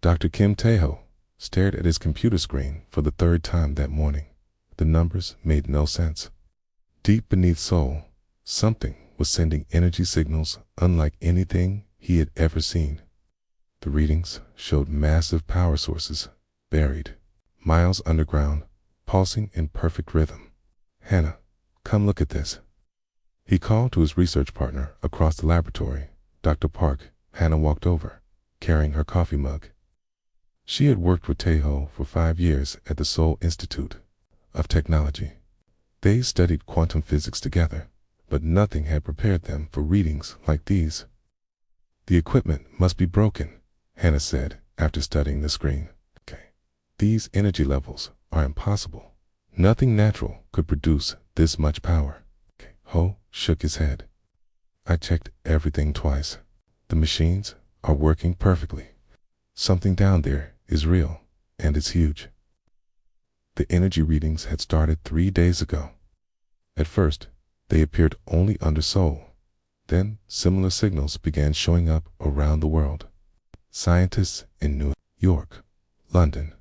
Dr. Kim Taeho stared at his computer screen for the third time that morning. The numbers made no sense. Deep beneath Seoul, something was sending energy signals unlike anything he had ever seen. The readings showed massive power sources buried miles underground, pulsing in perfect rhythm. "Hannah, come look at this." He called to his research partner across the laboratory, Dr. Park. Hannah walked over, carrying her coffee mug. She had worked with Taeho for 5 years at the Seoul Institute of Technology. They studied quantum physics together, but nothing had prepared them for readings like these. "The equipment must be broken," Hannah said after studying the screen. "These energy levels are impossible. Nothing natural could produce this much power." Ho shook his head. "I checked everything twice. The machines are working perfectly. Something down there is real, and it's huge." The energy readings had started 3 days ago. At first, they appeared only under Seoul. Then similar signals began showing up around the world. Scientists in New York, London,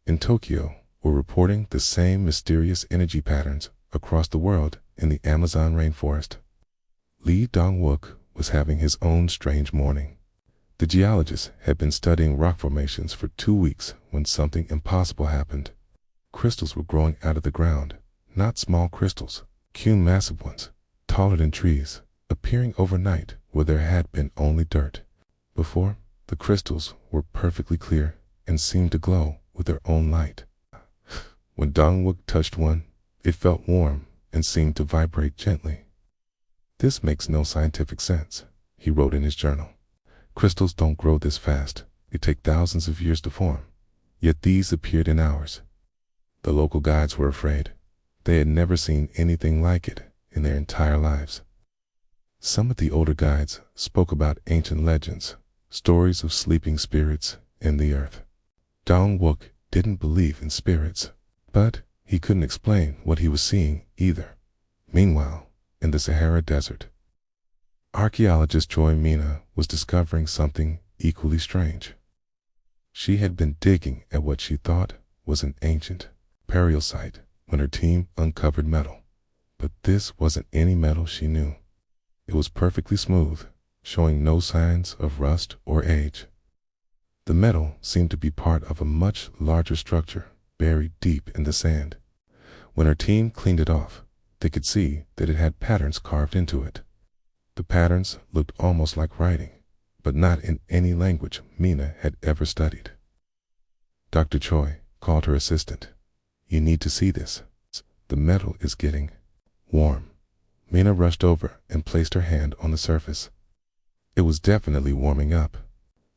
and Tokyo were reporting the same mysterious energy patterns across the world in the Amazon rainforest. Lee Dong-wook was having his own strange morning. The geologist had been studying rock formations for 2 weeks when something impossible happened. Crystals were growing out of the ground, not small crystals, hewn massive ones, taller than trees, appearing overnight where there had been only dirt. Before, the crystals were perfectly clear and seemed to glow with their own light. When Dong-wook touched one, it felt warm and seemed to vibrate gently. "This makes no scientific sense," he wrote in his journal. "Crystals don't grow this fast. They take thousands of years to form. Yet these appeared in hours." The local guides were afraid. They had never seen anything like it in their entire lives. Some of the older guides spoke about ancient legends, stories of sleeping spirits in the earth. Dong-wook didn't believe in spirits, but he couldn't explain what he was seeing either. Meanwhile, in the Sahara Desert, archaeologist Joy Mina was discovering something equally strange. She had been digging at what she thought was an ancient burial site when her team uncovered metal. But this wasn't any metal she knew. It was perfectly smooth, showing no signs of rust or age. The metal seemed to be part of a much larger structure buried deep in the sand. When her team cleaned it off, they could see that it had patterns carved into it. The patterns looked almost like writing, but not in any language Mina had ever studied. Dr. Choi called her assistant. "You need to see this. The metal is getting warm." Mina rushed over and placed her hand on the surface. It was definitely warming up.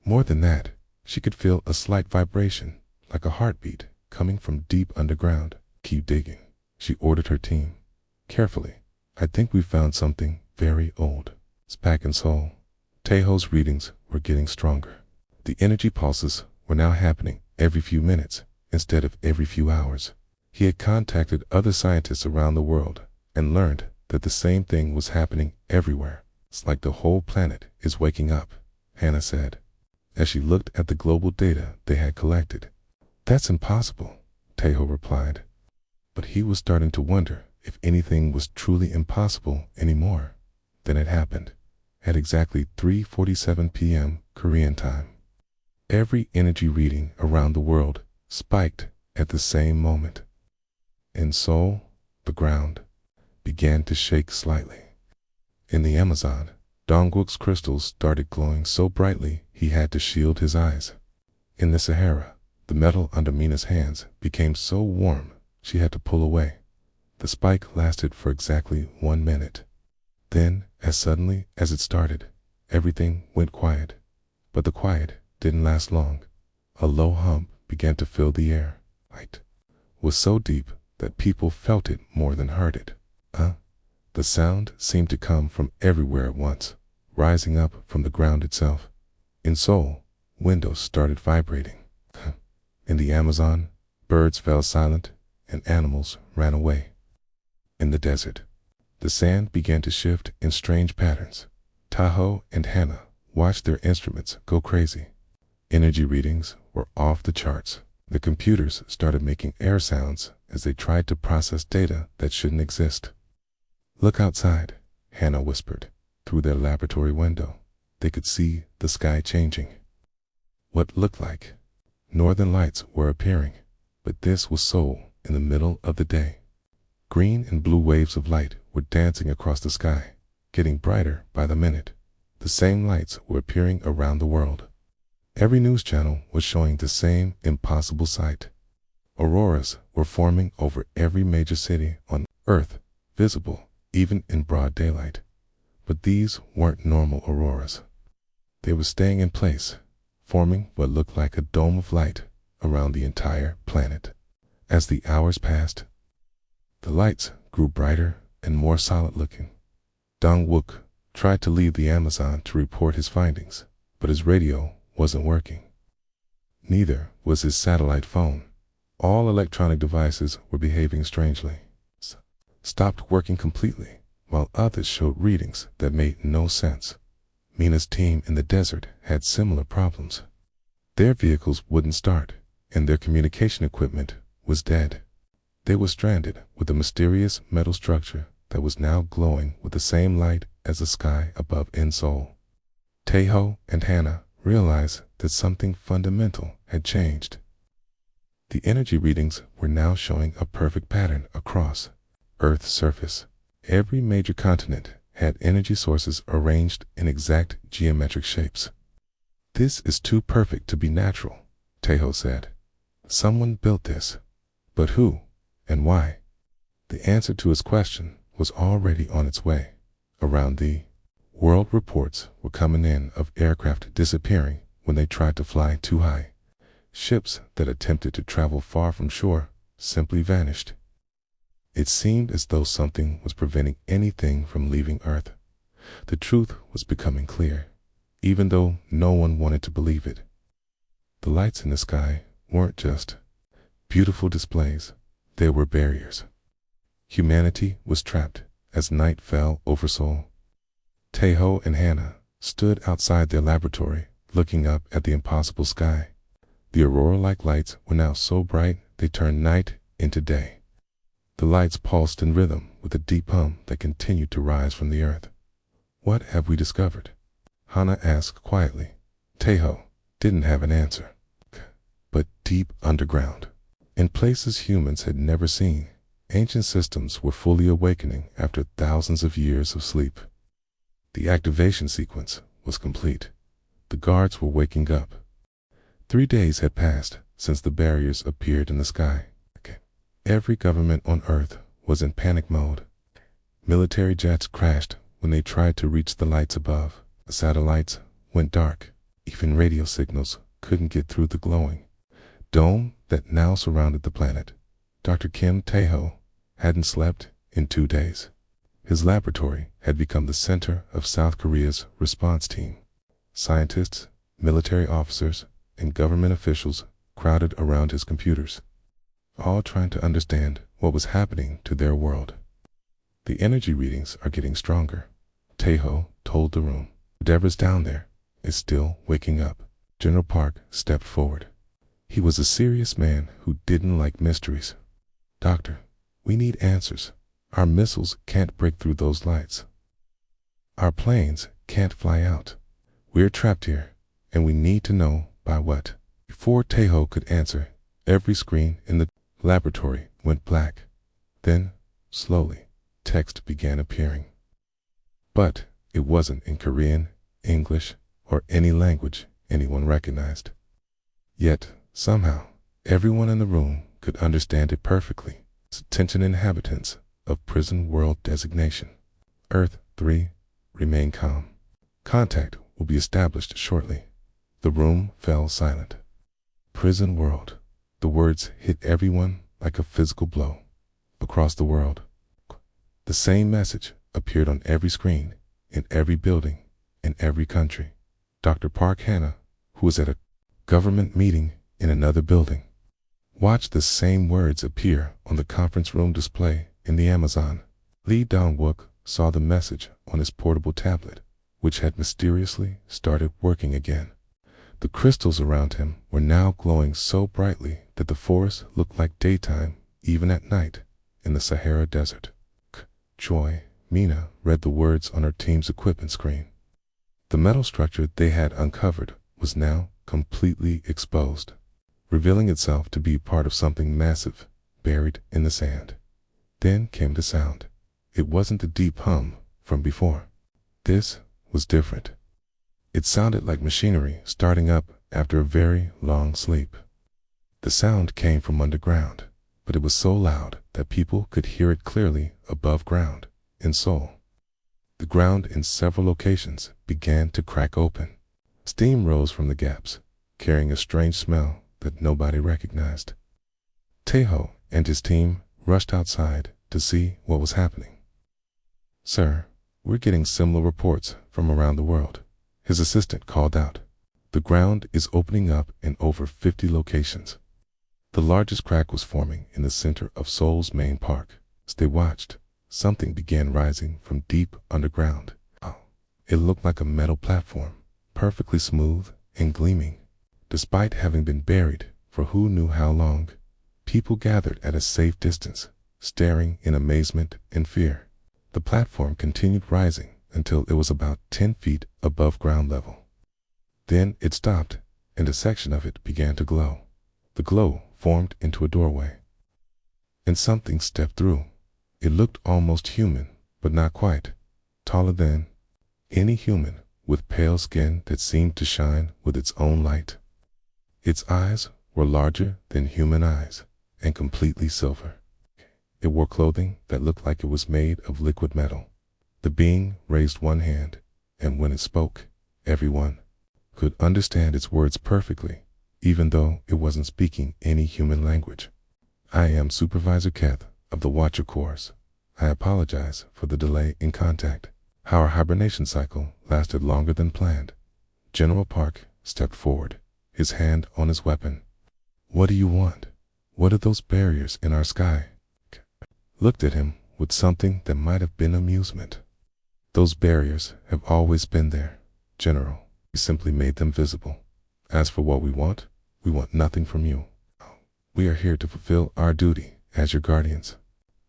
More than that, she could feel a slight vibration, like a heartbeat, coming from deep underground. "Keep digging," she ordered her team. "Carefully. I think we found something very old." Back in Seoul, Taeho's readings were getting stronger. The energy pulses were now happening every few minutes instead of every few hours. He had contacted other scientists around the world and learned that the same thing was happening everywhere. "It's like the whole planet is waking up," Hannah said, as she looked at the global data they had collected. "That's impossible," Taeho replied. But he was starting to wonder if anything was truly impossible anymore. Then it happened, at exactly 3:47 p.m. Korean time. Every energy reading around the world spiked at the same moment. In Seoul, the ground began to shake slightly. In the Amazon, Dong-wook's crystals started glowing so brightly he had to shield his eyes. In the Sahara, the metal under Mina's hands became so warm she had to pull away. The spike lasted for exactly 1 minute. Then, as suddenly as it started, everything went quiet. But the quiet didn't last long. A low hum began to fill the air. Light was so deep that people felt it more than heard it. The sound seemed to come from everywhere at once, rising up from the ground itself. In Seoul, windows started vibrating. In the Amazon, birds fell silent and animals ran away. In the desert, the sand began to shift in strange patterns. Taeho and Hannah watched their instruments go crazy. Energy readings were off the charts. The computers started making air sounds as they tried to process data that shouldn't exist. "Look outside," Hannah whispered. Through their laboratory window, they could see the sky changing. What looked like northern lights were appearing, but this was Seoul in the middle of the day. Green and blue waves of light were dancing across the sky, getting brighter by the minute. The same lights were appearing around the world. Every news channel was showing the same impossible sight. Auroras were forming over every major city on Earth, visible even in broad daylight. But these weren't normal auroras. They were staying in place, forming what looked like a dome of light around the entire planet. As the hours passed, the lights grew brighter and more solid-looking. Dong-wook tried to leave the Amazon to report his findings, but his radio wasn't working. Neither was his satellite phone. All electronic devices were behaving strangely. Stopped working completely, while others showed readings that made no sense. Mina's team in the desert had similar problems. Their vehicles wouldn't start, and their communication equipment was dead. They were stranded with a mysterious metal structure that was now glowing with the same light as the sky above in Seoul. Taeho and Hannah realized that something fundamental had changed. The energy readings were now showing a perfect pattern across Earth's surface. Every major continent had energy sources arranged in exact geometric shapes. "This is too perfect to be natural," Taeho said. "Someone built this. But who and why?" The answer to his question was already on its way. Around the world, reports were coming in of aircraft disappearing when they tried to fly too high. Ships that attempted to travel far from shore simply vanished. It seemed as though something was preventing anything from leaving Earth. The truth was becoming clear, even though no one wanted to believe it. The lights in the sky weren't just beautiful displays, they were barriers. Humanity was trapped as night fell over Seoul. Taeho and Hannah stood outside their laboratory, looking up at the impossible sky. The aurora-like lights were now so bright they turned night into day. The lights pulsed in rhythm with a deep hum that continued to rise from the earth. "What have we discovered?" Hannah asked quietly. Taeho didn't have an answer. But deep underground, in places humans had never seen, ancient systems were fully awakening after thousands of years of sleep. The activation sequence was complete. The guards were waking up. 3 days had passed since the barriers appeared in the sky. Every government on Earth was in panic mode. Military jets crashed when they tried to reach the lights above. The satellites went dark. Even radio signals couldn't get through the glowing dome that now surrounded the planet. Dr. Kim Taeho hadn't slept in 2 days. His laboratory had become the center of South Korea's response team. Scientists, military officers, and government officials crowded around his computers, all trying to understand what was happening to their world. "The energy readings are getting stronger," Taeho told the room. "Whatever's down there is still waking up." General Park stepped forward. He was a serious man who didn't like mysteries. "Doctor, we need answers. Our missiles can't break through those lights. Our planes can't fly out. We're trapped here, and we need to know by what." Before Taeho could answer, every screen in the laboratory went black. Then, slowly, text began appearing. But it wasn't in Korean, English, or any language anyone recognized. Yet, somehow, everyone in the room could understand it perfectly. "Attention inhabitants of prison world designation. Earth 3, remain calm. Contact will be established shortly." The room fell silent. Prison world. The words hit everyone like a physical blow. Across the world, the same message appeared on every screen, in every building, in every country. Dr. Park Hannah, who was at a government meeting in another building, watched the same words appear on the conference room display in the Amazon. Lee Dong-wook saw the message on his portable tablet, which had mysteriously started working again. The crystals around him were now glowing so brightly that the forest looked like daytime, even at night, in the Sahara Desert. Joy, Mina read the words on her team's equipment screen. The metal structure they had uncovered was now completely exposed, revealing itself to be part of something massive, buried in the sand. Then came the sound. It wasn't the deep hum from before. This was different. It sounded like machinery starting up after a very long sleep. The sound came from underground, but it was so loud that people could hear it clearly above ground, in Seoul. The ground in several locations began to crack open. Steam rose from the gaps, carrying a strange smell that nobody recognized. Taeho and his team rushed outside to see what was happening. "Sir, we're getting similar reports from around the world," his assistant called out. "The ground is opening up in over 50 locations." The largest crack was forming in the center of Seoul's main park. As they watched, something began rising from deep underground. It looked like a metal platform, perfectly smooth and gleaming. Despite having been buried for who knew how long, people gathered at a safe distance, staring in amazement and fear. The platform continued rising until it was about 10 feet above ground level. Then it stopped, and a section of it began to glow. The glow formed into a doorway, and something stepped through. It looked almost human, but not quite. Taller than any human, with pale skin that seemed to shine with its own light. Its eyes were larger than human eyes and completely silver. It wore clothing that looked like it was made of liquid metal. The being raised one hand, and when it spoke, everyone could understand its words perfectly, even though it wasn't speaking any human language. "I am Supervisor Keth of the Watcher Corps. I apologize for the delay in contact. Our hibernation cycle lasted longer than planned." General Park stepped forward, his hand on his weapon. "What do you want? What are those barriers in our sky?" Looked at him with something that might have been amusement. "Those barriers have always been there, General. We simply made them visible. As for what we want nothing from you. We are here to fulfill our duty as your guardians."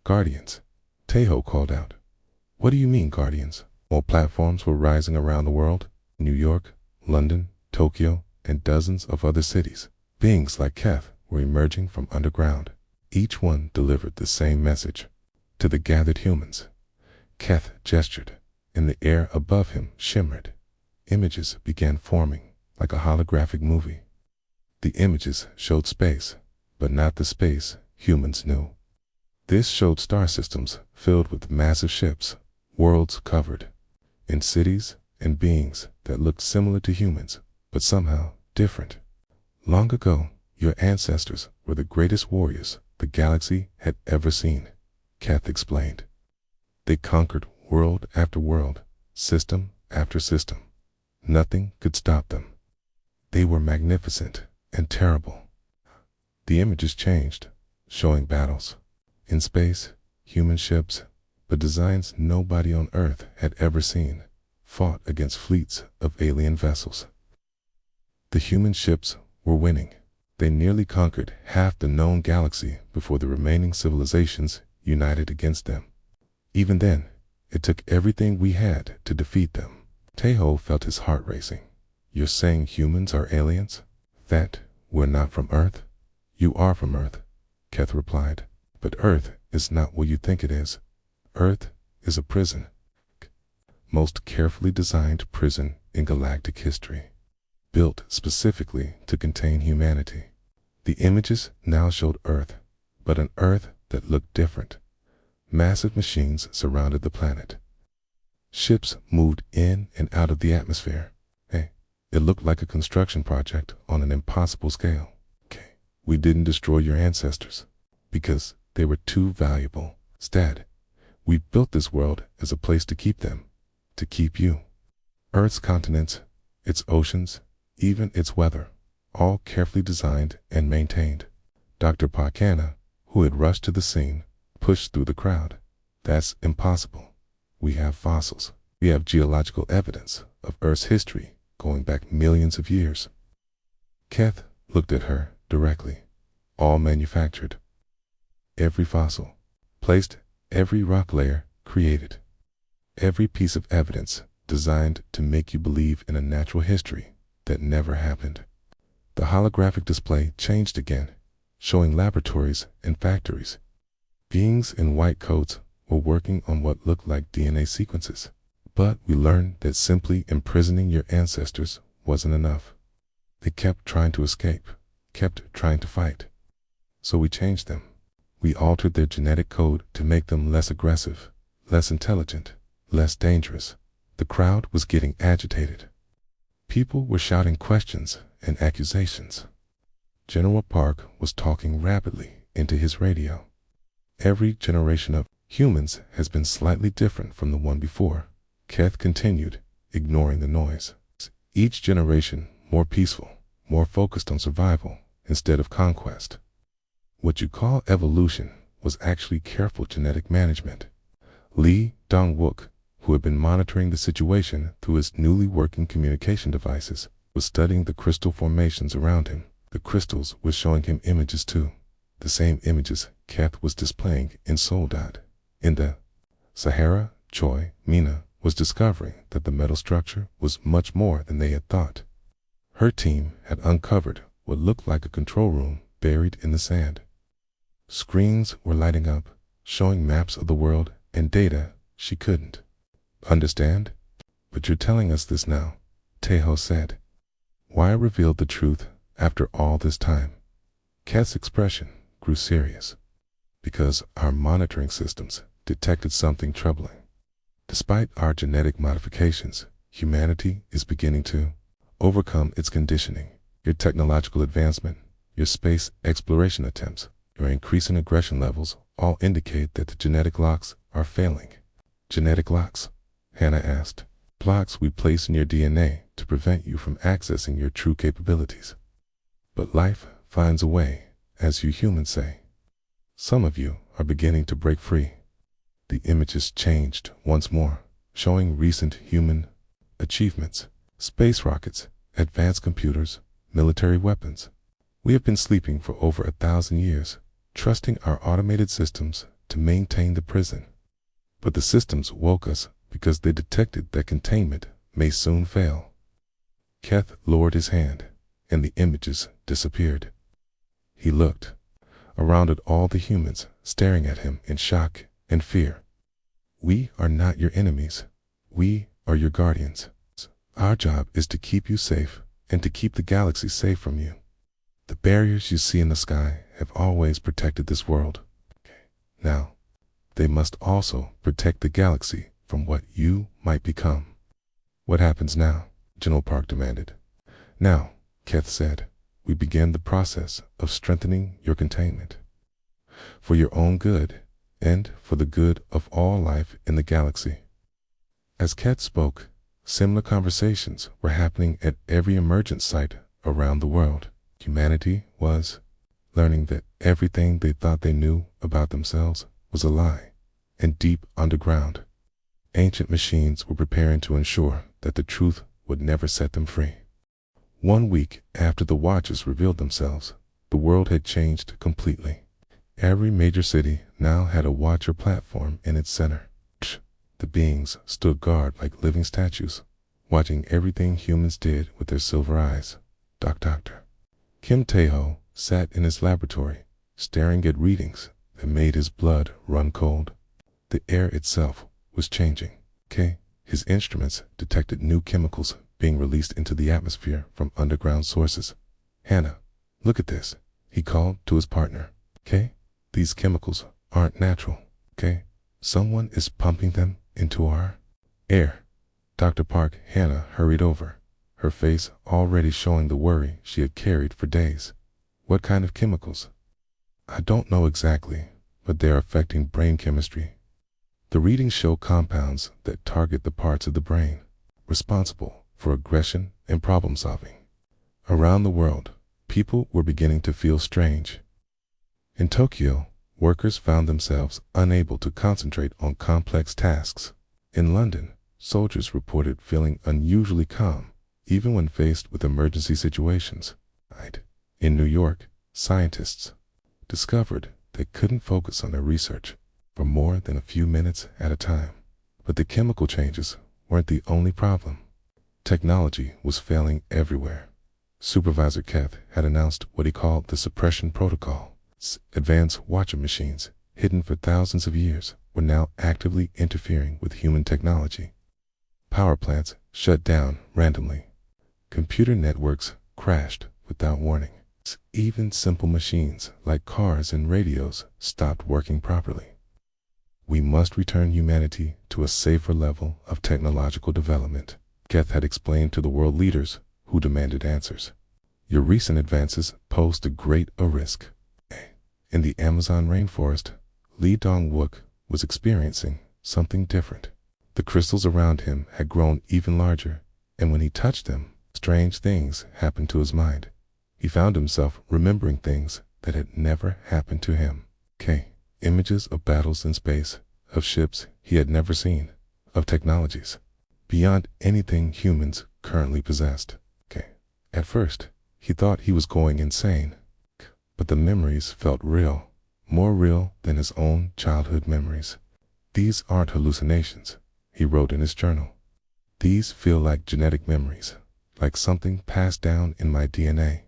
"Guardians?" Taeho called out. "What do you mean, guardians?" More platforms were rising around the world. New York, London, Tokyo, and dozens of other cities. Beings like Keth were emerging from underground. Each one delivered the same message. To the gathered humans, Keth gestured, and the air above him shimmered. Images began forming like a holographic movie. The images showed space, but not the space humans knew. This showed star systems filled with massive ships, worlds covered, and cities and beings that looked similar to humans, but somehow different. "Long ago, your ancestors were the greatest warriors the galaxy had ever seen," Keth explained. "They conquered world after world, system after system. Nothing could stop them. They were magnificent and terrible." The images changed, showing battles. In space, human ships, but designs nobody on Earth had ever seen, fought against fleets of alien vessels. The human ships were winning. They nearly conquered half the known galaxy before the remaining civilizations united against them. Even then, it took everything we had to defeat them. Taeho felt his heart racing. "You're saying humans are aliens? That we're not from Earth?" "You are from Earth," Keth replied. "But Earth is not what you think it is. Earth is a prison. Most carefully designed prison in galactic history. Built specifically to contain humanity." The images now showed Earth, but an Earth that looked different. Massive machines surrounded the planet. Ships moved in and out of the atmosphere. It looked like a construction project on an impossible scale. "We didn't destroy your ancestors because they were too valuable. Instead, we built this world as a place to keep them, to keep you. Earth's continents, its oceans, even its weather, all carefully designed and maintained." Dr. Parkana, who had rushed to the scene, pushed through the crowd. "That's impossible. We have fossils. We have geological evidence of Earth's history going back millions of years." Keth looked at her directly. All manufactured. Every fossil placed, every rock layer created. Every piece of evidence designed to make you believe in a natural history that never happened. The holographic display changed again, showing laboratories and factories. Beings in white coats were working on what looked like DNA sequences. But we learned that simply imprisoning your ancestors wasn't enough. They kept trying to escape, kept trying to fight. So we changed them. We altered their genetic code to make them less aggressive, less intelligent, less dangerous. The crowd was getting agitated. People were shouting questions and accusations. General Park was talking rapidly into his radio. Every generation of humans has been slightly different from the one before, Keth continued, ignoring the noise. Each generation more peaceful, more focused on survival instead of conquest. What you call evolution was actually careful genetic management. Lee Dong-wook, who had been monitoring the situation through his newly working communication devices, was studying the crystal formations around him. The crystals were showing him images too, the same images Keth was displaying in Soledad. In the Sahara, Choi Mina was discovering that the metal structure was much more than they had thought. Her team had uncovered what looked like a control room buried in the sand. Screens were lighting up, showing maps of the world and data she couldn't understand. But you're telling us this now, Teho said. Why reveal the truth after all this time? Keth's expression grew serious. Because our monitoring systems detected something troubling. Despite our genetic modifications, humanity is beginning to overcome its conditioning. Your technological advancement, your space exploration attempts, your increasing aggression levels all indicate that the genetic locks are failing. Genetic locks? Hannah asked. Blocks we place in your DNA to prevent you from accessing your true capabilities. But life finds a way, as you humans say. Some of you are beginning to break free. The images changed once more, showing recent human achievements, space rockets, advanced computers, military weapons. We have been sleeping for over 1,000 years, trusting our automated systems to maintain the prison. But the systems woke us because they detected that containment may soon fail. Keth lowered his hand, and the images disappeared. He looked around at all the humans staring at him in shock and fear. We are not your enemies. We are your guardians. Our job is to keep you safe and to keep the galaxy safe from you. The barriers you see in the sky have always protected this world. Now, they must also protect the galaxy from what you might become. What happens now? General Park demanded. Now, Keth said, we begin the process of strengthening your containment. For your own good, and for the good of all life in the galaxy. As Keth spoke, similar conversations were happening at every emergent site around the world. Humanity was learning that everything they thought they knew about themselves was a lie, and deep underground, ancient machines were preparing to ensure that the truth would never set them free. 1 week after the Watchers revealed themselves, the world had changed completely. Every major city now had a Watcher platform in its center. The beings stood guard like living statues, watching everything humans did with their silver eyes. Doctor Kim Tae-ho sat in his laboratory, staring at readings that made his blood run cold. The air itself was changing. His instruments detected new chemicals being released into the atmosphere from underground sources. Hannah, look at this, he called to his partner. These chemicals aren't natural. Someone is pumping them into our air. Dr. Park Hannah hurried over, her face already showing the worry she had carried for days. What kind of chemicals? I don't know exactly, but they're affecting brain chemistry. The readings show compounds that target the parts of the brain responsible for aggression and problem solving. Around the world, people were beginning to feel strange. In Tokyo, workers found themselves unable to concentrate on complex tasks. In London, soldiers reported feeling unusually calm, even when faced with emergency situations. In New York, scientists discovered they couldn't focus on their research for more than a few minutes at a time. But the chemical changes weren't the only problem. Technology was failing everywhere. Supervisor Keth had announced what he called the suppression protocol. Advanced watcher machines, hidden for thousands of years, were now actively interfering with human technology. Power plants shut down randomly. Computer networks crashed without warning. Even simple machines like cars and radios stopped working properly. We must return humanity to a safer level of technological development, Keth had explained to the world leaders who demanded answers. Your recent advances pose too great a risk. In the Amazon rainforest, Li Dong-wook was experiencing something different. The crystals around him had grown even larger, and when he touched them, strange things happened to his mind. He found himself remembering things that had never happened to him. Images of battles in space, of ships he had never seen, of technologies beyond anything humans currently possessed. At first, he thought he was going insane, but the memories felt real, more real than his own childhood memories. These aren't hallucinations, he wrote in his journal. These feel like genetic memories, like something passed down in my DNA.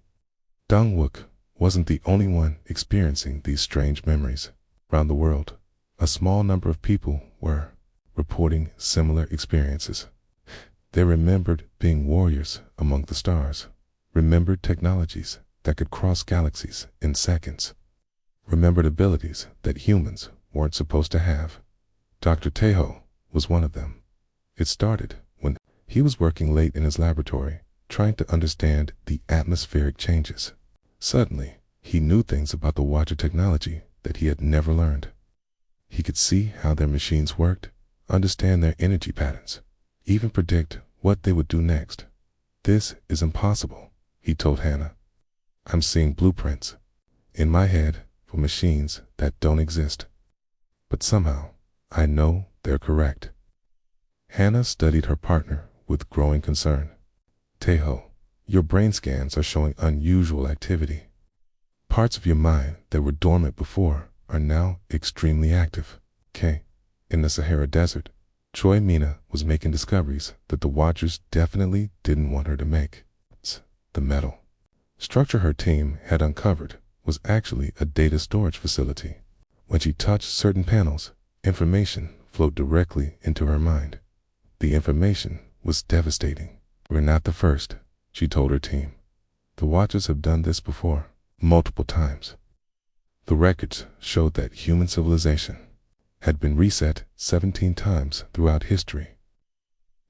Dong-wook wasn't the only one experiencing these strange memories. Around the world, a small number of people were reporting similar experiences. They remembered being warriors among the stars, remembered technologies that could cross galaxies in seconds, remembered abilities that humans weren't supposed to have. Dr. Taeho was one of them. It started when he was working late in his laboratory, trying to understand the atmospheric changes. Suddenly, he knew things about the Watcher technology that he had never learned. He could see how their machines worked, understand their energy patterns, even predict what they would do next. This is impossible, he told Hannah. I'm seeing blueprints in my head for machines that don't exist. But somehow, I know they're correct. Hannah studied her partner with growing concern. Taeho, your brain scans are showing unusual activity. Parts of your mind that were dormant before are now extremely active. In the Sahara Desert, Choi Mina was making discoveries that the Watchers definitely didn't want her to make. The metal structure her team had uncovered was actually a data storage facility. When she touched certain panels, information flowed directly into her mind. The information was devastating. We're not the first, she told her team. The Watchers have done this before, multiple times. The records showed that human civilization had been reset 17 times throughout history.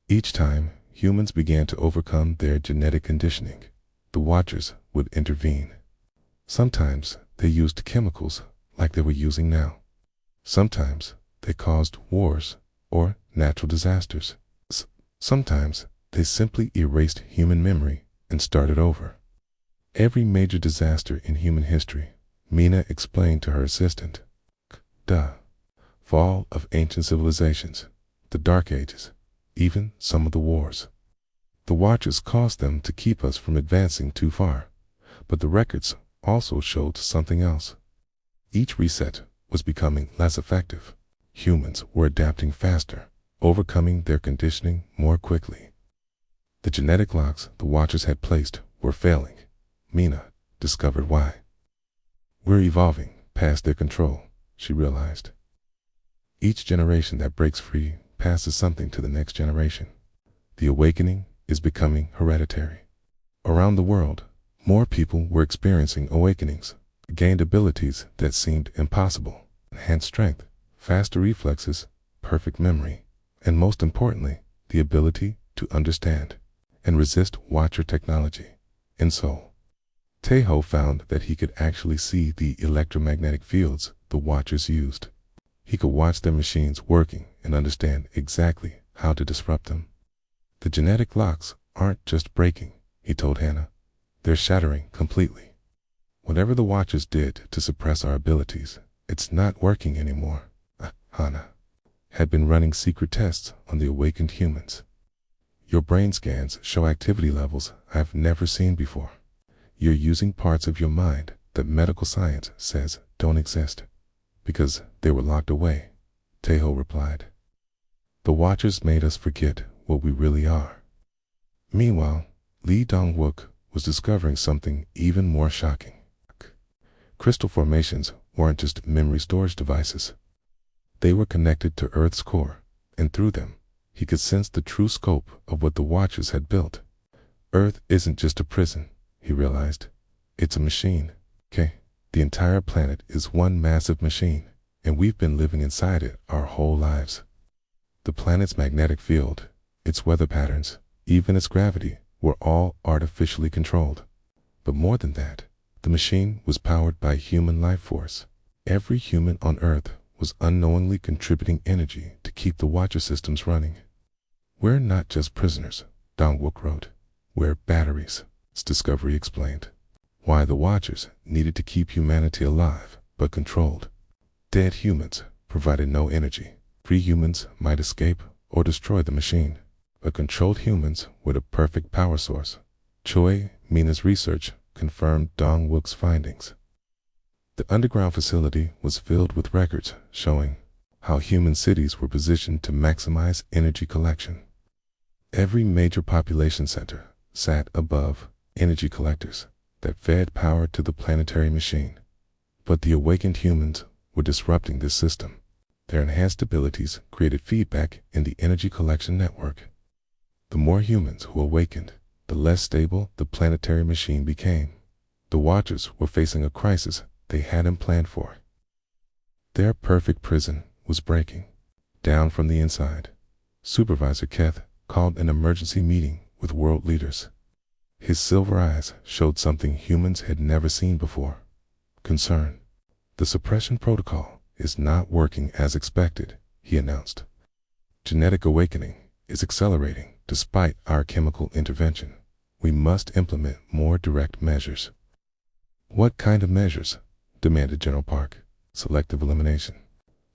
Each time humans began to overcome their genetic conditioning, the Watchers would intervene. Sometimes they used chemicals like they were using now. Sometimes they caused wars or natural disasters. Sometimes they simply erased human memory and started over. Every major disaster in human history, Mina explained to her assistant. Fall of ancient civilizations, the Dark Ages, even some of the wars. The Watchers caused them to keep us from advancing too far, but the records also showed something else. Each reset was becoming less effective. Humans were adapting faster, overcoming their conditioning more quickly. The genetic locks the Watchers had placed were failing. Mina discovered why. We're evolving past their control, she realized. Each generation that breaks free passes something to the next generation. The awakening is becoming hereditary. Around the world, more people were experiencing awakenings, gained abilities that seemed impossible, enhanced strength, faster reflexes, perfect memory, and most importantly, the ability to understand and resist Watcher technology. And so, Taeho found that he could actually see the electromagnetic fields the Watchers used. He could watch their machines working and understand exactly how to disrupt them. The genetic locks aren't just breaking, he told Hannah. They're shattering completely. Whatever the Watchers did to suppress our abilities, it's not working anymore. Hannah had been running secret tests on the awakened humans. Your brain scans show activity levels I've never seen before. You're using parts of your mind that medical science says don't exist, because they were locked away, Taeho replied. The Watchers made us forget what we really are. Meanwhile, Lee Dong-wook was discovering something even more shocking. Crystal formations weren't just memory storage devices. They were connected to Earth's core, and through them, he could sense the true scope of what the Watchers had built. Earth isn't just a prison, he realized. It's a machine. Okay, the entire planet is one massive machine, and we've been living inside it our whole lives. The planet's magnetic field, its weather patterns, even its gravity, were all artificially controlled. But more than that, the machine was powered by human life force. Every human on Earth was unknowingly contributing energy to keep the Watcher systems running. We're not just prisoners, Dong-wook wrote. We're batteries, its discovery explained. Why the Watchers needed to keep humanity alive, but controlled. Dead humans provided no energy. Free humans might escape or destroy the machine, but controlled humans were the perfect power source. Choi Mina's research confirmed Dong-wook's findings. The underground facility was filled with records showing how human cities were positioned to maximize energy collection. Every major population center sat above energy collectors that fed power to the planetary machine. But the awakened humans were disrupting this system. Their enhanced abilities created feedback in the energy collection network. The more humans who awakened, the less stable the planetary machine became. The Watchers were facing a crisis they hadn't planned for. Their perfect prison was breaking down from the inside. Supervisor Keth called an emergency meeting with world leaders. His silver eyes showed something humans had never seen before. Concern. The suppression protocol is not working as expected, he announced. Genetic awakening is accelerating despite our chemical intervention. We must implement more direct measures. What kind of measures? Demanded General Park. Selective elimination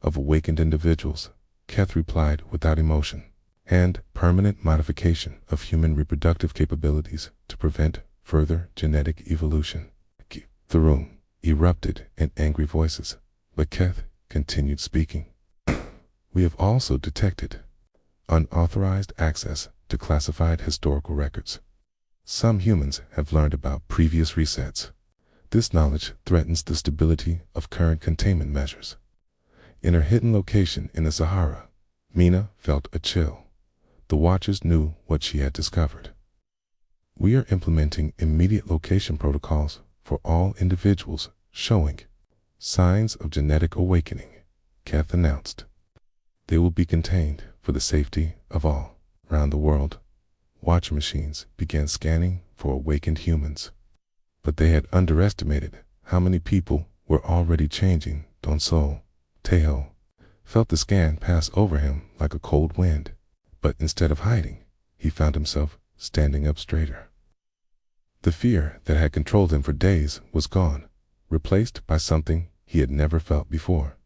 of awakened individuals, Keth replied without emotion, and permanent modification of human reproductive capabilities to prevent further genetic evolution. The room erupted in angry voices, but Keth continued speaking. We have also detected unauthorized access to classified historical records. Some humans have learned about previous resets. This knowledge threatens the stability of current containment measures. In her hidden location in the Sahara, Mina felt a chill. The Watchers knew what she had discovered. We are implementing immediate location protocols for all individuals showing signs of genetic awakening, Keth announced. They will be contained for the safety of all. Around the world, Watcher machines began scanning for awakened humans. But they had underestimated how many people were already changing. Don-sol, Taeho, felt the scan pass over him like a cold wind. But instead of hiding, he found himself standing up straighter. The fear that had controlled him for days was gone, replaced by something he had never felt before.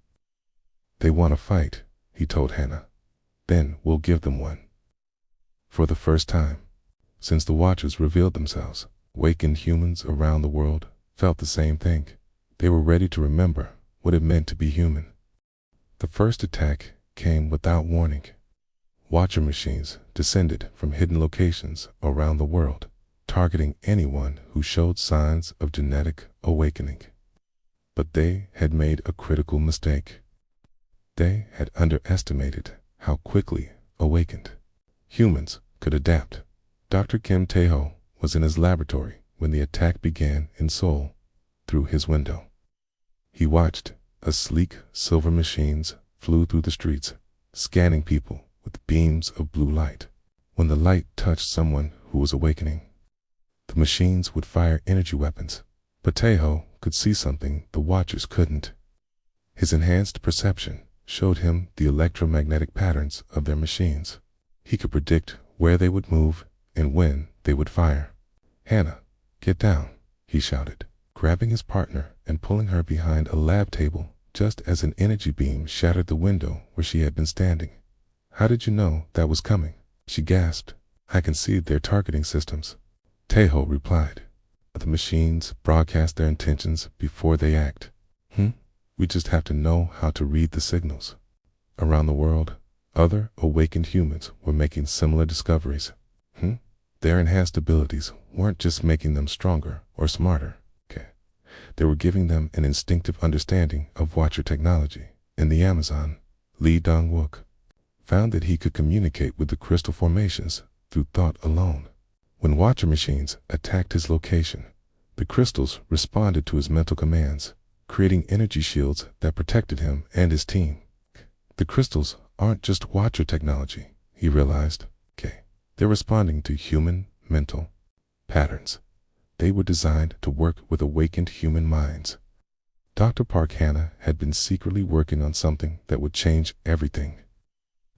They want to fight, he told Hannah. Then we'll give them one. For the first time, since the Watchers revealed themselves, awakened humans around the world felt the same thing. They were ready to remember what it meant to be human. The first attack came without warning. Watcher machines descended from hidden locations around the world, targeting anyone who showed signs of genetic awakening. But they had made a critical mistake. They had underestimated how quickly awakened humans could adapt. Dr. Kim Taeho was in his laboratory when the attack began in Seoul. Through his window, he watched as sleek silver machines flew through the streets, scanning people with beams of blue light. When the light touched someone who was awakening, the machines would fire energy weapons. But Taeho could see something the Watchers couldn't. His enhanced perception showed him the electromagnetic patterns of their machines. He could predict where they would move and when they would fire. Hannah, get down, he shouted, grabbing his partner and pulling her behind a lab table just as an energy beam shattered the window where she had been standing. How did you know that was coming? She gasped. I can see their targeting systems, Taeho replied. The machines broadcast their intentions before they act. We just have to know how to read the signals. Around the world, other awakened humans were making similar discoveries. Their enhanced abilities weren't just making them stronger or smarter. They were giving them an instinctive understanding of Watcher technology. In the Amazon, Lee Dong-wook found that he could communicate with the crystal formations through thought alone. When Watcher machines attacked his location, the crystals responded to his mental commands, creating energy shields that protected him and his team. The crystals aren't just Watcher technology, he realized. They're responding to human mental patterns. They were designed to work with awakened human minds. Dr. Park Hannah had been secretly working on something that would change everything.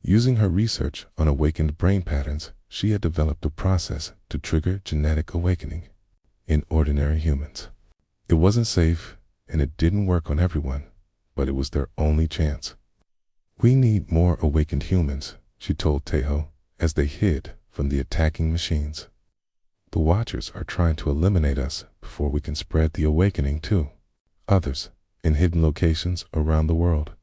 Using her research on awakened brain patterns, she had developed a process to trigger genetic awakening in ordinary humans. It wasn't safe, and it didn't work on everyone, but it was their only chance. "We need more awakened humans," she told Taeho as they hid from the attacking machines. "The Watchers are trying to eliminate us before we can spread the awakening too." Others, in hidden locations around the world,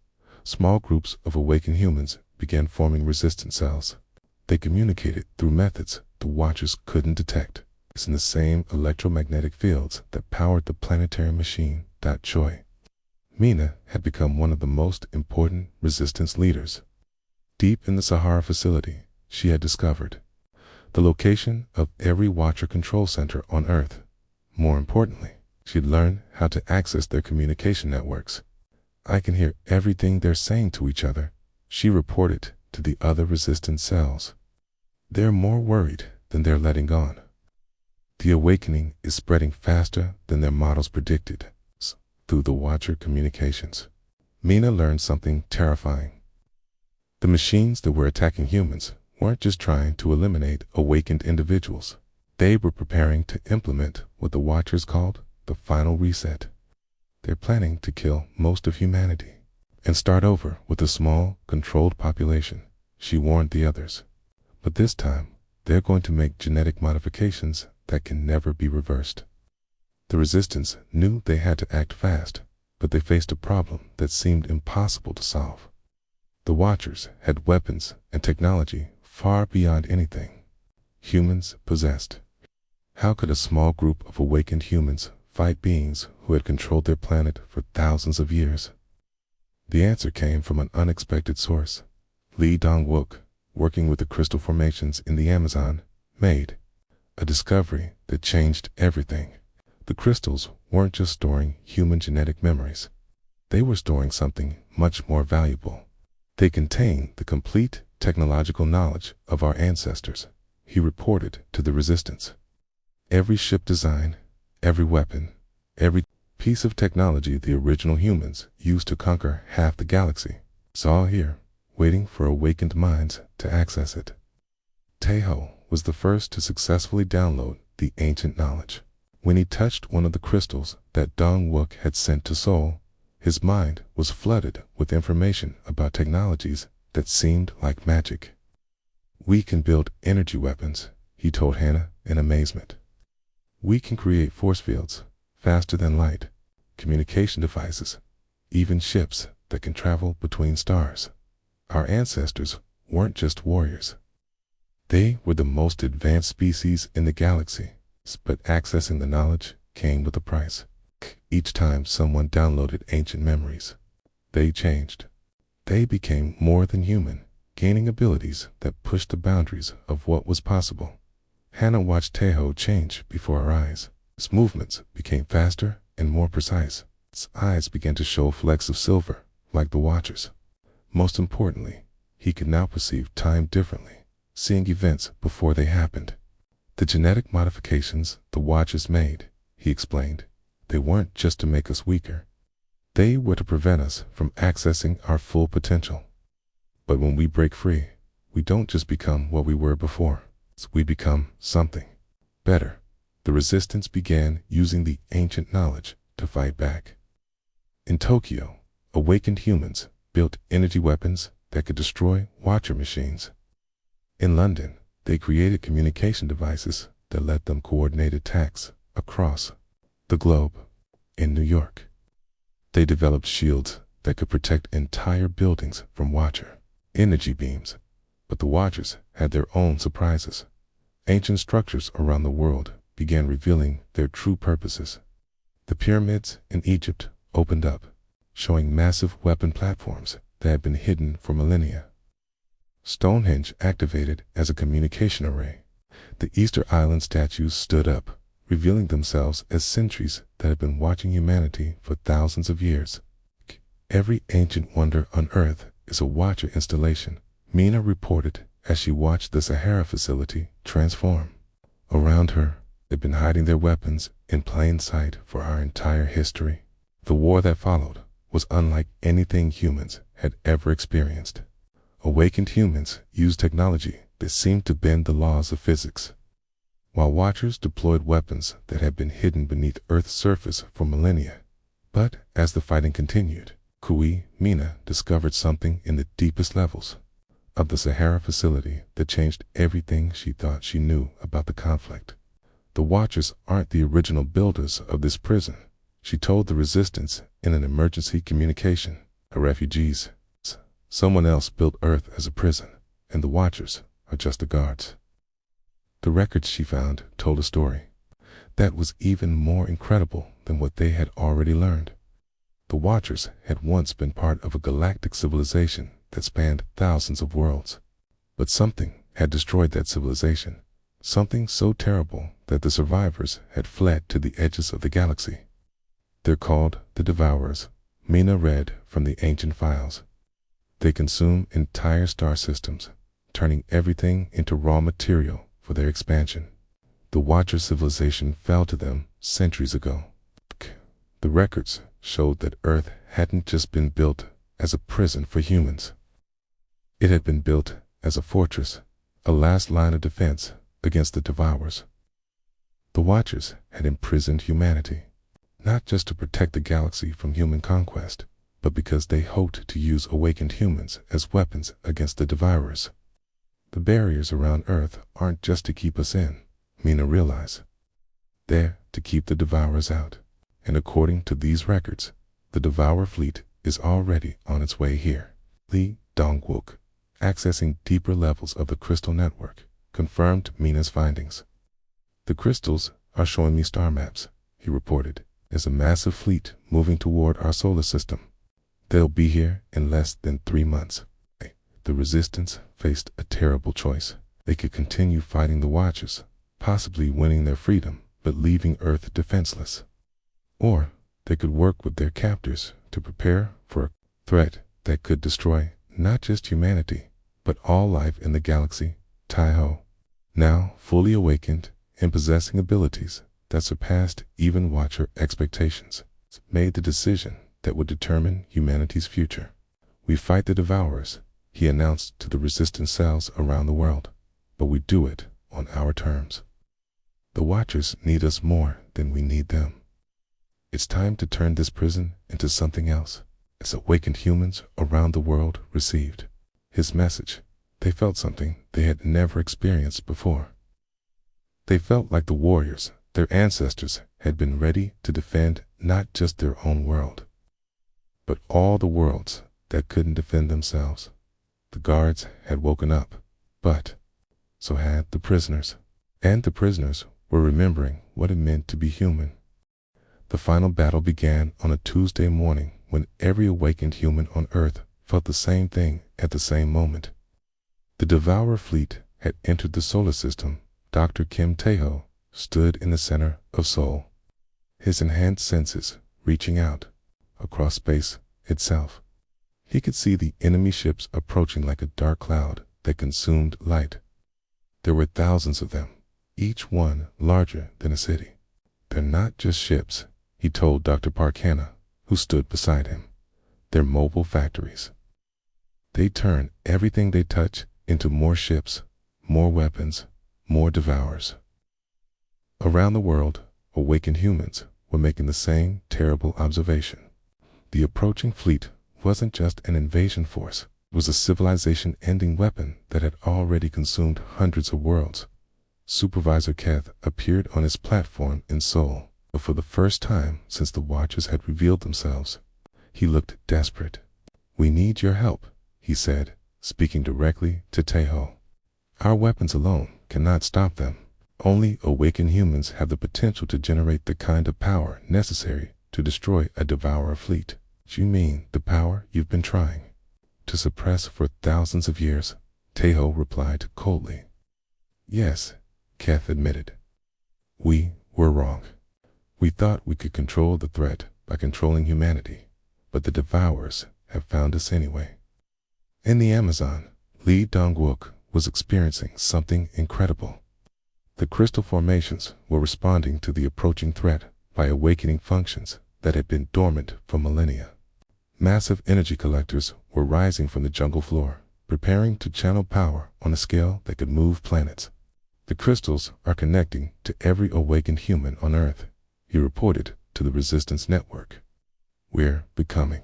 small groups of awakened humans began forming resistance cells. They communicated through methods the Watchers couldn't detect. It's in the same electromagnetic fields that powered the planetary machine. Choi. Mina had become one of the most important resistance leaders. Deep in the Sahara facility, she had discovered the location of every Watcher control center on Earth. More importantly, she'd learned how to access their communication networks. "I can hear everything they're saying to each other," she reported to the other resistance cells. "They're more worried than they're letting on. The awakening is spreading faster than their models predicted." Through the Watcher communications, Mina learned something terrifying. The machines that were attacking humans weren't just trying to eliminate awakened individuals. They were preparing to implement what the Watchers called the final reset. They're planning to kill most of humanity and start over with a small, controlled population, she warned the others. But this time, they're going to make genetic modifications that can never be reversed. The resistance knew they had to act fast, but they faced a problem that seemed impossible to solve. The Watchers had weapons and technology far beyond anything humans possessed. How could a small group of awakened humans fight beings who had controlled their planet for thousands of years? The answer came from an unexpected source. Lee Dong-wook, working with the crystal formations in the Amazon, made a discovery that changed everything. The crystals weren't just storing human genetic memories. They were storing something much more valuable. They contained the complete technological knowledge of our ancestors, he reported to the resistance. Every ship design, every weapon, every piece of technology the original humans used to conquer half the galaxy, is all here, waiting for awakened minds to access it. Taeho was the first to successfully download the ancient knowledge. When he touched one of the crystals that Dong-wook had sent to Seoul, his mind was flooded with information about technologies that seemed like magic. "We can build energy weapons," he told Hannah in amazement. "We can create force fields faster than light, communication devices, even ships that can travel between stars." Our ancestors weren't just warriors. They were the most advanced species in the galaxy, but accessing the knowledge came with a price. Each time someone downloaded ancient memories, they changed. They became more than human, gaining abilities that pushed the boundaries of what was possible. Hannah watched Taeho change before her eyes. His movements became faster and more precise. His eyes began to show flecks of silver, like the Watchers. Most importantly, he could now perceive time differently, seeing events before they happened. "The genetic modifications the Watchers made," he explained, "they weren't just to make us weaker. They were to prevent us from accessing our full potential. But when we break free, we don't just become what we were before. We become something better." The resistance began using the ancient knowledge to fight back. In Tokyo, awakened humans built energy weapons that could destroy Watcher machines. In London, they created communication devices that let them coordinate attacks across the globe. In New York, they developed shields that could protect entire buildings from Watcher energy beams. But the Watchers had their own surprises. Ancient structures around the world began revealing their true purposes. The pyramids in Egypt opened up, showing massive weapon platforms that had been hidden for millennia. Stonehenge activated as a communication array. The Easter Island statues stood up, revealing themselves as sentries that had been watching humanity for thousands of years. Every ancient wonder on Earth is a Watcher installation, Mina reported as she watched the Sahara facility transform. Around her, they'd been hiding their weapons in plain sight for our entire history. The war that followed was unlike anything humans had ever experienced. Awakened humans used technology that seemed to bend the laws of physics, while Watchers deployed weapons that had been hidden beneath Earth's surface for millennia. But as the fighting continued, Mina discovered something in the deepest levels of the Sahara facility that changed everything she thought she knew about the conflict. The Watchers aren't the original builders of this prison, she told the Resistance in an emergency communication. Refugees. Someone else built Earth as a prison, and the Watchers are just the guards. The records she found told a story that was even more incredible than what they had already learned. The Watchers had once been part of a galactic civilization that spanned thousands of worlds. But something had destroyed that civilization, something so terrible that the survivors had fled to the edges of the galaxy. They're called the Devourers, Mina read from the ancient files. They consume entire star systems, turning everything into raw material for their expansion. The Watcher civilization fell to them centuries ago. The records showed that Earth hadn't just been built as a prison for humans. It had been built as a fortress, a last line of defense against the Devourers. The Watchers had imprisoned humanity, not just to protect the galaxy from human conquest, but because they hoped to use awakened humans as weapons against the Devourers. The barriers around Earth aren't just to keep us in, Mina realized. They're to keep the Devourers out. And according to these records, the Devourer fleet is already on its way here. Li Dongwook, accessing deeper levels of the crystal network, confirmed Mina's findings. The crystals are showing me star maps, he reported. There's a massive fleet moving toward our solar system. They'll be here in less than 3 months. The Resistance faced a terrible choice. They could continue fighting the Watchers, possibly winning their freedom, but leaving Earth defenseless. Or they could work with their captors to prepare for a threat that could destroy not just humanity, but all life in the galaxy. Taiho, now fully awakened and possessing abilities that surpassed even Watcher expectations, made the decision that would determine humanity's future. We fight the Devourers, he announced to the resistance cells around the world, but we do it on our terms. The Watchers need us more than we need them. It's time to turn this prison into something else. As awakened humans around the world received his message, they felt something they had never experienced before. They felt like the warriors their ancestors had been ready to defend not just their own world, but all the worlds that couldn't defend themselves. The guards had woken up, but so had the prisoners. And the prisoners were remembering what it meant to be human. The final battle began on a Tuesday morning when every awakened human on Earth felt the same thing at the same moment. The Devourer fleet had entered the solar system. Dr. Kim Taeho stood in the center of Seoul, his enhanced senses reaching out across space itself. He could see the enemy ships approaching like a dark cloud that consumed light. There were thousands of them, each one larger than a city. They're not just ships, he told Dr. Park Hannah, who stood beside him. They're mobile factories. They turn everything they touch into more ships, more weapons, more Devourers. Around the world, awakened humans were making the same terrible observation. The approaching fleet wasn't just an invasion force, it was a civilization-ending weapon that had already consumed hundreds of worlds. Supervisor Keth appeared on his platform in Seoul, but for the first time since the Watchers had revealed themselves. He looked desperate. "We need your help," he said, speaking directly to Taeho. "Our weapons alone cannot stop them. Only awakened humans have the potential to generate the kind of power necessary to destroy a devourer fleet." "You mean the power you've been trying to suppress for thousands of years?" Taeho replied coldly. "Yes," Keth admitted. "We were wrong. We thought we could control the threat by controlling humanity, but the devourers have found us anyway." In the Amazon, Lee Dong-wook was experiencing something incredible. The crystal formations were responding to the approaching threat by awakening functions that had been dormant for millennia. Massive energy collectors were rising from the jungle floor, preparing to channel power on a scale that could move planets. "The crystals are connecting to every awakened human on Earth," he reported to the Resistance Network. "We're becoming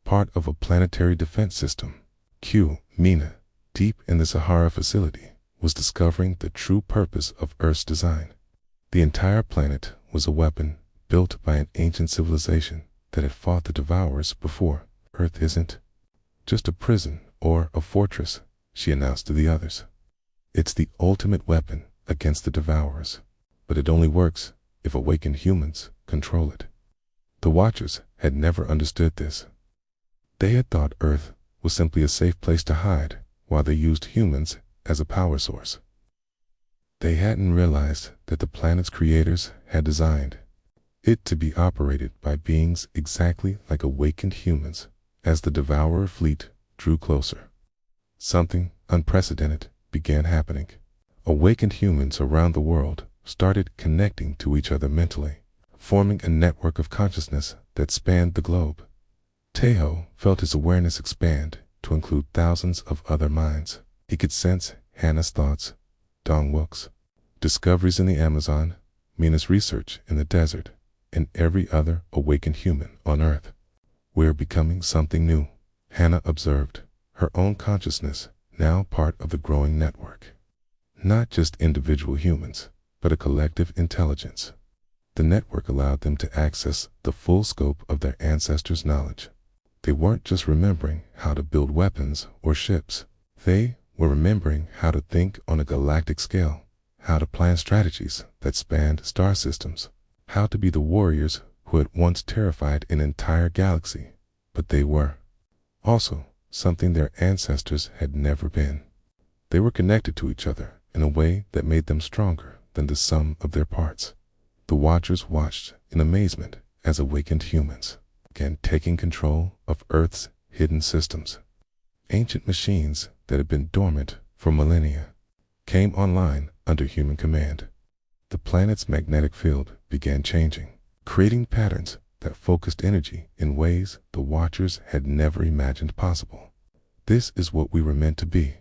part of a planetary defense system." Mina, deep in the Sahara facility, was discovering the true purpose of Earth's design. The entire planet was a weapon built by an ancient civilization that had fought the devourers before. "Earth isn't just a prison or a fortress," she announced to the others. "It's the ultimate weapon against the devourers, but it only works if awakened humans control it." The Watchers had never understood this. They had thought Earth was simply a safe place to hide while they used humans as a power source. They hadn't realized that the planet's creators had designed it to be operated by beings exactly like awakened humans. As the devourer fleet drew closer, something unprecedented began happening. Awakened humans around the world started connecting to each other mentally, forming a network of consciousness that spanned the globe. Taeho felt his awareness expand to include thousands of other minds. He could sense Hannah's thoughts, Dong-wook's discoveries in the Amazon, Mina's research in the desert, and every other awakened human on Earth. "We're becoming something new," Hannah observed, her own consciousness now part of the growing network. Not just individual humans, but a collective intelligence. The network allowed them to access the full scope of their ancestors' knowledge. They weren't just remembering how to build weapons or ships. They were remembering how to think on a galactic scale, how to plan strategies that spanned star systems, how to be the warriors who had once terrified an entire galaxy, but they were also something their ancestors had never been. They were connected to each other in a way that made them stronger than the sum of their parts. The Watchers watched in amazement as awakened humans began taking control of Earth's hidden systems. Ancient machines that had been dormant for millennia came online under human command. The planet's magnetic field began changing, creating patterns that focused energy in ways the Watchers had never imagined possible. "This is what we were meant to be,"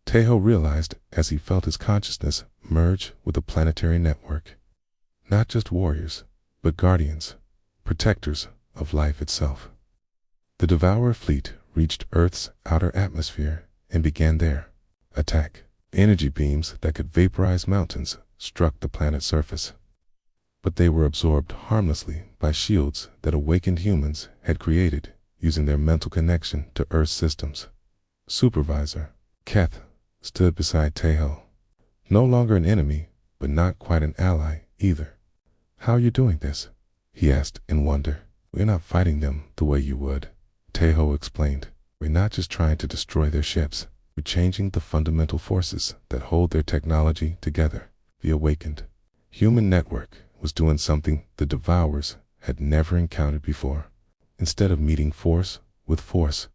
Taeho realized as he felt his consciousness merge with the planetary network. Not just warriors, but guardians, protectors of life itself. The Devourer fleet reached Earth's outer atmosphere and began their attack. Energy beams that could vaporize mountains struck the planet's surface, but they were absorbed harmlessly by shields that awakened humans had created using their mental connection to Earth's systems. Supervisor Keth stood beside Taeho. No longer an enemy, but not quite an ally either. "How are you doing this?" he asked in wonder. "We're not fighting them the way you would," Taeho explained. "We're not just trying to destroy their ships. We're changing the fundamental forces that hold their technology together." The awakened human network was doing something the Devourers had never encountered before. Instead of meeting force with force,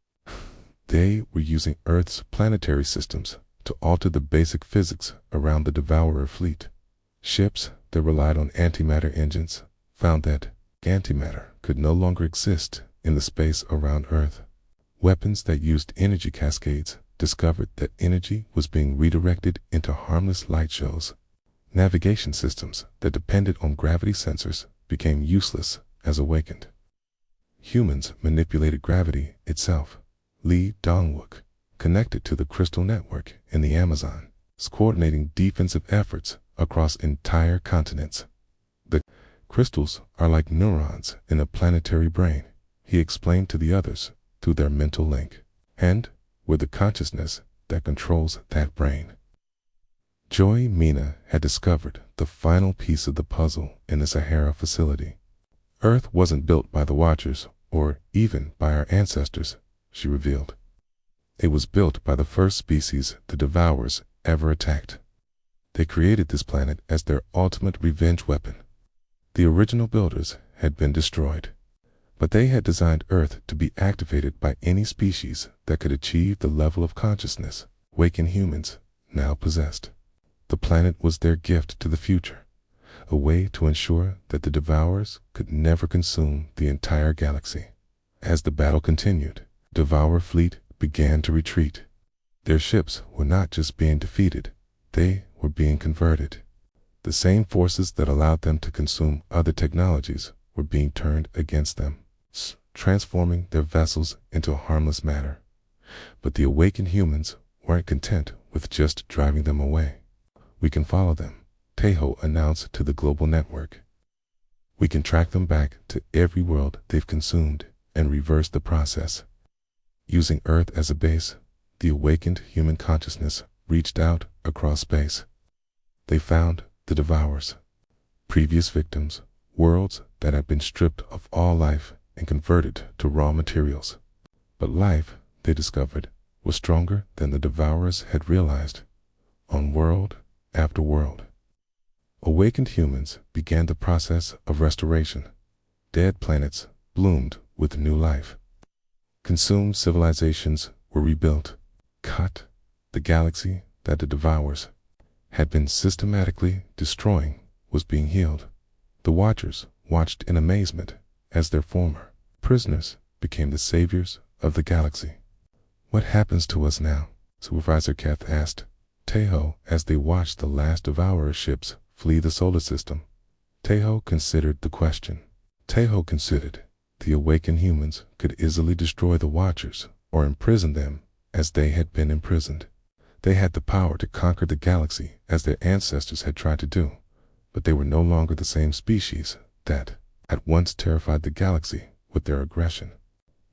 they were using Earth's planetary systems to alter the basic physics around the Devourer fleet. Ships that relied on antimatter engines found that antimatter could no longer exist in the space around Earth. Weapons that used energy cascades discovered that energy was being redirected into harmless light shows. Navigation systems that depended on gravity sensors became useless as awakened. Humans manipulated gravity itself. Lee Dong-wook connected to the crystal network in the Amazon, coordinating defensive efforts across entire continents. The crystals are like neurons in a planetary brain, he explained to the others through their mental link, and we're the consciousness that controls that brain. Joy Mina had discovered the final piece of the puzzle in the Sahara facility. Earth wasn't built by the Watchers or even by our ancestors, she revealed. It was built by the first species the Devourers ever attacked. They created this planet as their ultimate revenge weapon. The original builders had been destroyed, but they had designed Earth to be activated by any species that could achieve the level of consciousness awakened humans now possessed. The planet was their gift to the future, a way to ensure that the Devourers could never consume the entire galaxy. As the battle continued, Devourer fleet began to retreat. Their ships were not just being defeated, they were being converted. The same forces that allowed them to consume other technologies were being turned against them, transforming their vessels into harmless matter. But the awakened humans weren't content with just driving them away. We can follow them, Tejo announced to the global network. We can track them back to every world they've consumed and reverse the process. Using Earth as a base, the awakened human consciousness reached out across space. They found the Devourers, previous victims, worlds that had been stripped of all life and converted to raw materials. But life, they discovered, was stronger than the Devourers had realized, on world after world. Awakened humans began the process of restoration. Dead planets bloomed with new life. Consumed civilizations were rebuilt. The galaxy that the Devourers had been systematically destroying was being healed. The Watchers watched in amazement as their former prisoners became the saviors of the galaxy. What happens to us now? Supervisor Keth asked Tejo as they watched the last Devourer ships flee the solar system. Tejo considered the question. Tejo considered the awakened humans could easily destroy the Watchers or imprison them as they had been imprisoned. They had the power to conquer the galaxy as their ancestors had tried to do, but they were no longer the same species that had once terrified the galaxy with their aggression.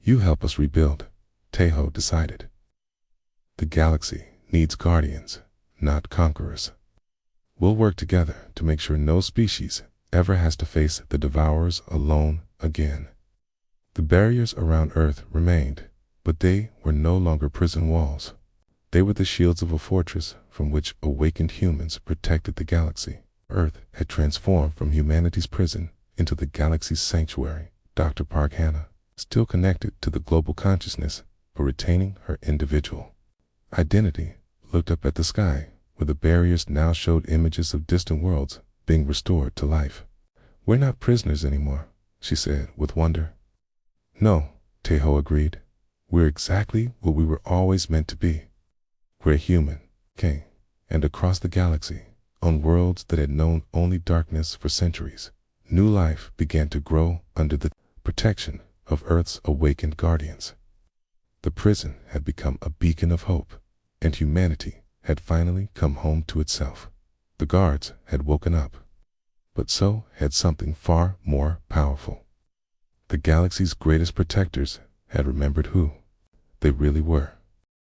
You help us rebuild, Tejo decided. The galaxy needs guardians, not conquerors. We'll work together to make sure no species ever has to face the Devourers alone again. The barriers around Earth remained, but they were no longer prison walls. They were the shields of a fortress from which awakened humans protected the galaxy. Earth had transformed from humanity's prison into the galaxy's sanctuary. Dr. Park Hannah, still connected to the global consciousness but retaining her individual identity, looked up at the sky where the barriers now showed images of distant worlds being restored to life. We're not prisoners anymore, she said with wonder. No, Tejo agreed. We're exactly what we were always meant to be. We're human, king, and across the galaxy, on worlds that had known only darkness for centuries, new life began to grow under the protection of Earth's awakened guardians. The prison had become a beacon of hope, and humanity had finally come home to itself. The guards had woken up, but so had something far more powerful. The galaxy's greatest protectors had remembered who they really were.